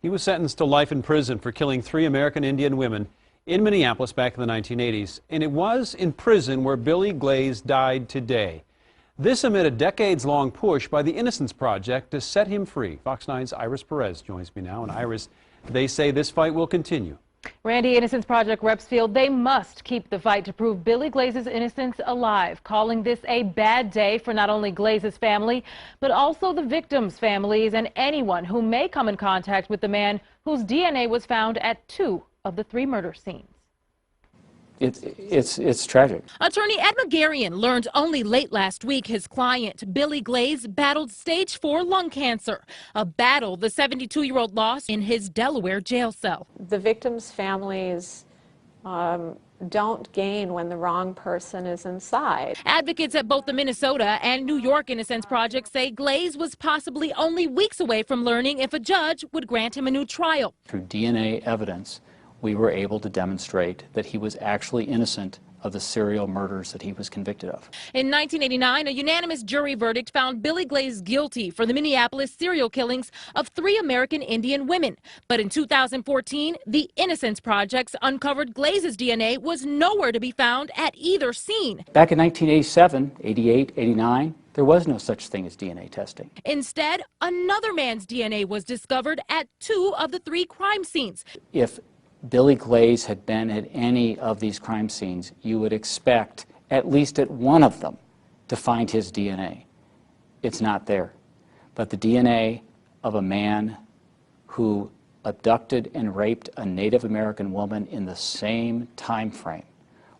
He was sentenced to life in prison for killing 3 American Indian women in Minneapolis back in the 1980s. And it was in prison where Billy Glaze died today. This amid a decades-long push by the Innocence Project to set him free. Fox 9's Iris Perez joins me now. And Iris, they say this fight will continue. Randy, Innocence Project reps feel they must keep the fight to prove Billy Glaze's innocence alive, calling this a bad day for not only Glaze's family, but also the victims' families and anyone who may come in contact with the man whose DNA was found at 2 of the 3 murder scenes. It's tragic. Attorney Ed McGarrian learned only late last week his client, Billy Glaze, battled stage 4 lung cancer, a battle the 72-year-old lost in his Delaware jail cell. The victims' families don't gain when the wrong person is inside. Advocates at both the Minnesota and New York Innocence Project say Glaze was possibly only weeks away from learning if a judge would grant him a new trial. Through DNA evidence, we were able to demonstrate that he was actually innocent of the serial murders that he was convicted of. In 1989, a unanimous jury verdict found Billy Glaze guilty for the Minneapolis serial killings of 3 American Indian women. But in 2014, the Innocence Project uncovered Glaze's DNA was nowhere to be found at either scene. Back in 1987, 88, 89, there was no such thing as DNA testing. Instead, another man's DNA was discovered at 2 of the 3 crime scenes. If Billy Glaze had been at any of these crime scenes, you would expect at least at one of them to find his DNA. It's not there. But the DNA of a man who abducted and raped a Native American woman in the same time frame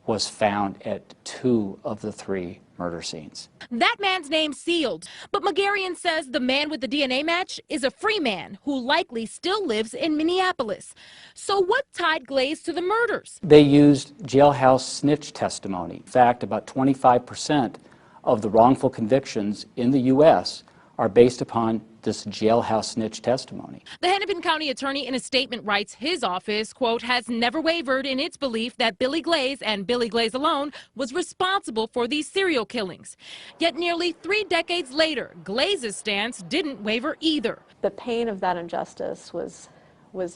was found at 2 of the 3 murder scenes. That man's name sealed, but McGarrian says the man with the DNA match is a free man who likely still lives in Minneapolis. So what tied Glaze to the murders? They used jailhouse snitch testimony. In fact, about 25% of the wrongful convictions in the U.S. are based upon this jailhouse snitch testimony. The Hennepin County attorney in a statement writes his office, quote, has never wavered in its belief that Billy Glaze and Billy Glaze alone was responsible for these serial killings. Yet nearly 3 decades later, Glaze's stance didn't waver either. The pain of that injustice was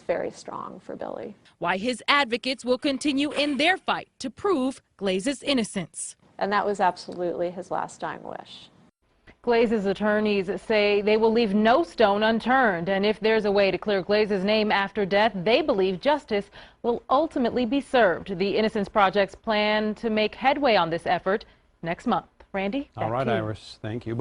very strong for Billy. Why his advocates will continue in their fight to prove Glaze's innocence. And that was absolutely his last dying wish. Glaze's attorneys say they will leave no stone unturned, and if there's a way to clear Glaze's name after death, they believe justice will ultimately be served. The Innocence Project's plan to make headway on this effort next month. Randy, All right, back to you. Iris, thank you.